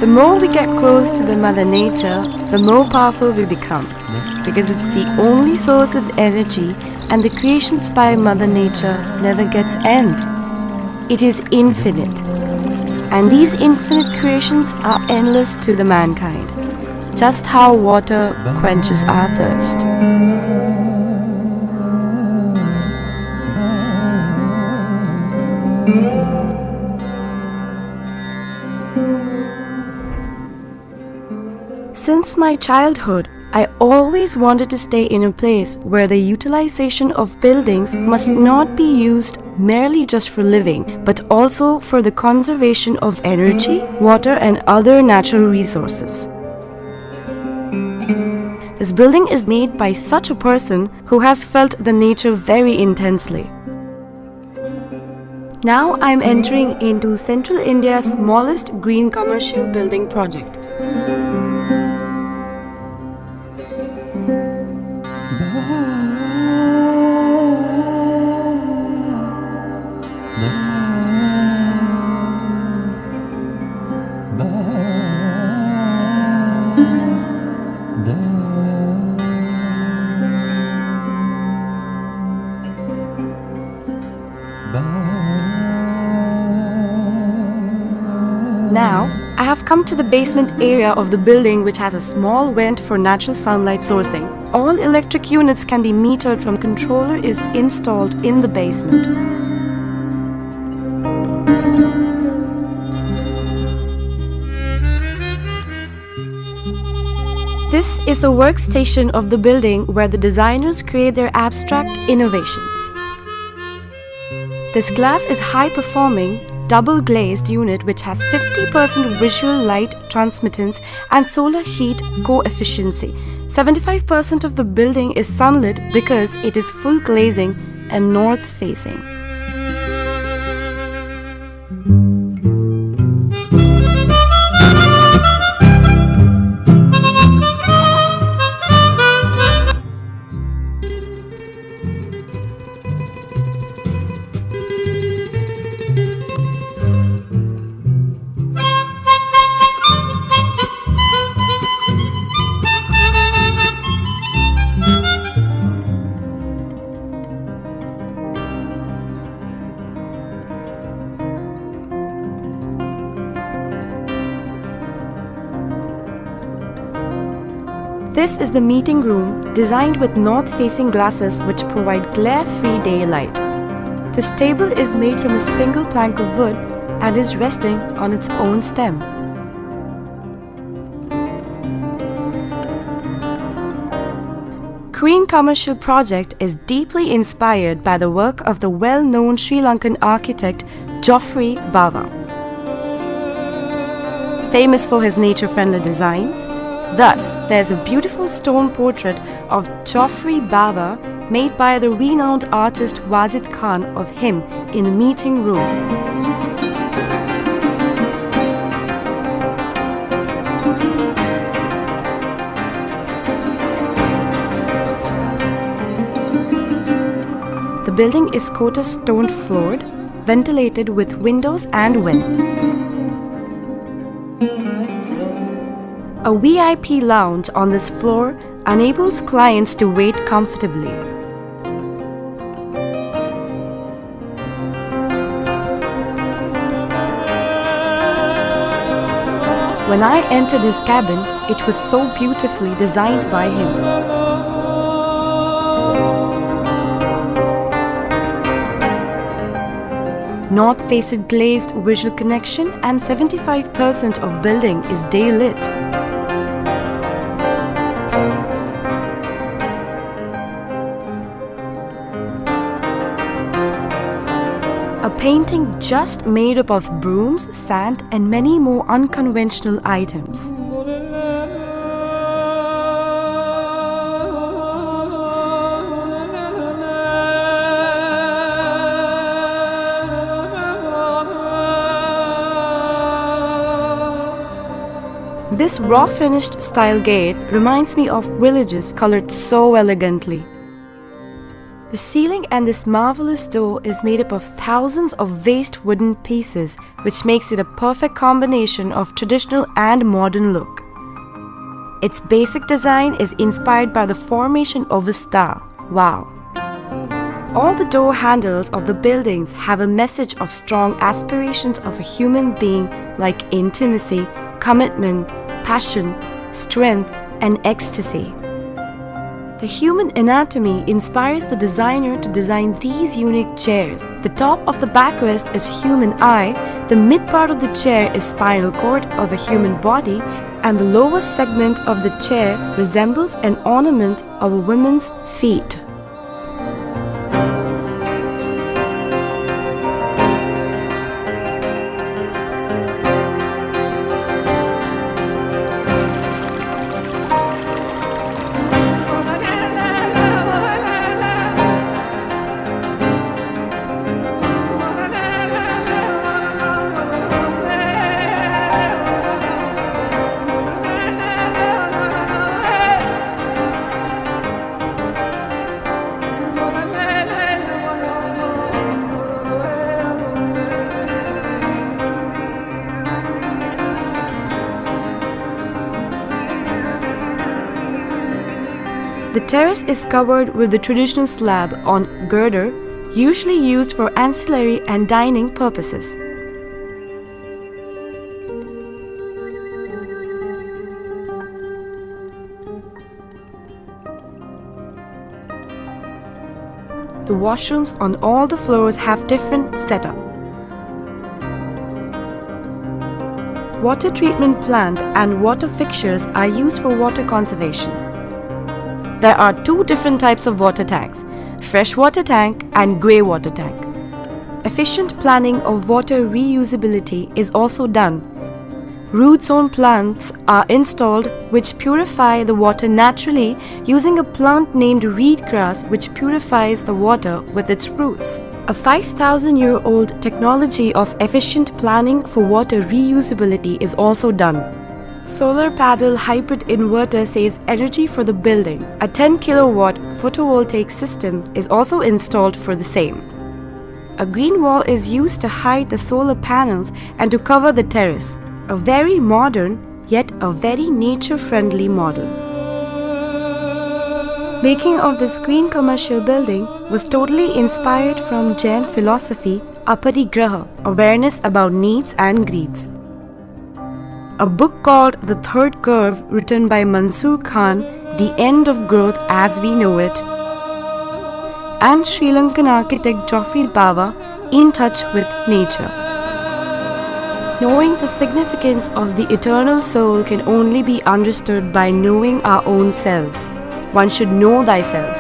The more we get close to the Mother Nature, the more powerful we become, because it's the only source of energy and the creations by Mother Nature never gets end. It is infinite. And these infinite creations are endless to the mankind, just how water quenches our thirst. Since my childhood, I always wanted to stay in a place where the utilization of buildings must not be used merely just for living, but also for the conservation of energy, water, and other natural resources. This building is made by such a person who has felt the nature very intensely. Now I am entering into Central India's smallest green commercial building project. Now, I have come to the basement area of the building, which has a small vent for natural sunlight sourcing. All electric units can be metered from controller is installed in the basement. This is the workstation of the building where the designers create their abstract innovations. This glass is high-performing, double-glazed unit which has 50% visual light transmittance and solar heat coefficiency. 75% of the building is sunlit because it is full glazing and north-facing. This is the meeting room designed with north-facing glasses which provide glare-free daylight. This table is made from a single plank of wood and is resting on its own stem. Green Commercial Project is deeply inspired by the work of the well-known Sri Lankan architect Geoffrey Bawa. Famous for his nature-friendly designs, thus, there's a beautiful stone portrait of Geoffrey Bawa made by the renowned artist Wajid Khan of him in the meeting room. The building is quarter stone floored, ventilated with windows and wind. A VIP lounge on this floor enables clients to wait comfortably. When I entered his cabin, it was so beautifully designed by him. North-facing glazed visual connection and 75% of building is day lit. A painting just made up of brooms, sand, and many more unconventional items. This raw finished style gate reminds me of villages colored so elegantly. The ceiling and this marvelous door is made up of thousands of waste wooden pieces, which makes it a perfect combination of traditional and modern look. Its basic design is inspired by the formation of a star. Wow! All the door handles of the buildings have a message of strong aspirations of a human being like intimacy, commitment, passion, strength, and ecstasy. The human anatomy inspires the designer to design these unique chairs. The top of the backrest is human eye, the mid part of the chair is spinal cord of a human body, and the lowest segment of the chair resembles an ornament of a woman's feet. The terrace is covered with the traditional slab on girder, usually used for ancillary and dining purposes. The washrooms on all the floors have different setup. Water treatment plant and water fixtures are used for water conservation. There are two different types of water tanks, freshwater tank and grey water tank. Efficient planning of water reusability is also done. Root zone plants are installed which purify the water naturally using a plant named reed grass which purifies the water with its roots. A 5,000-year-old technology of efficient planning for water reusability is also done. Solar panel hybrid inverter saves energy for the building. A 10 kilowatt photovoltaic system is also installed for the same. A green wall is used to hide the solar panels and to cover the terrace. A very modern yet a very nature-friendly model. Making of this green commercial building was totally inspired from Jain philosophy Aparigraha, awareness about needs and greeds. A book called The Third Curve written by Mansoor Khan, The End of Growth as We Know It, and Sri Lankan architect Geoffrey Bawa, In Touch with Nature. Knowing the significance of the eternal soul can only be understood by knowing our own selves. One should know thyself.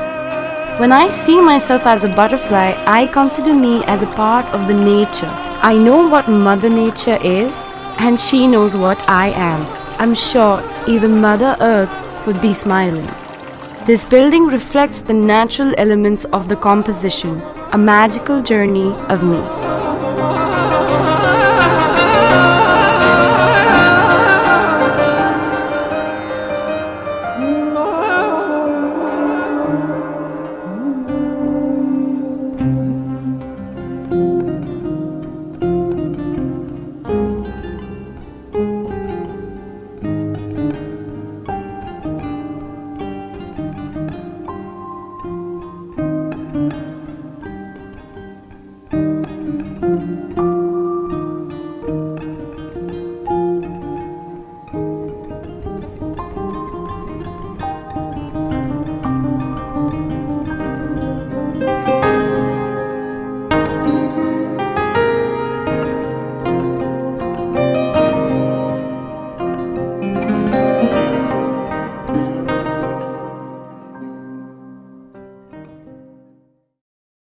When I see myself as a butterfly, I consider me as a part of the nature. I know what Mother Nature is, and she knows what I am. I'm sure even Mother Earth would be smiling. This building reflects the natural elements of the composition, a magical journey of me.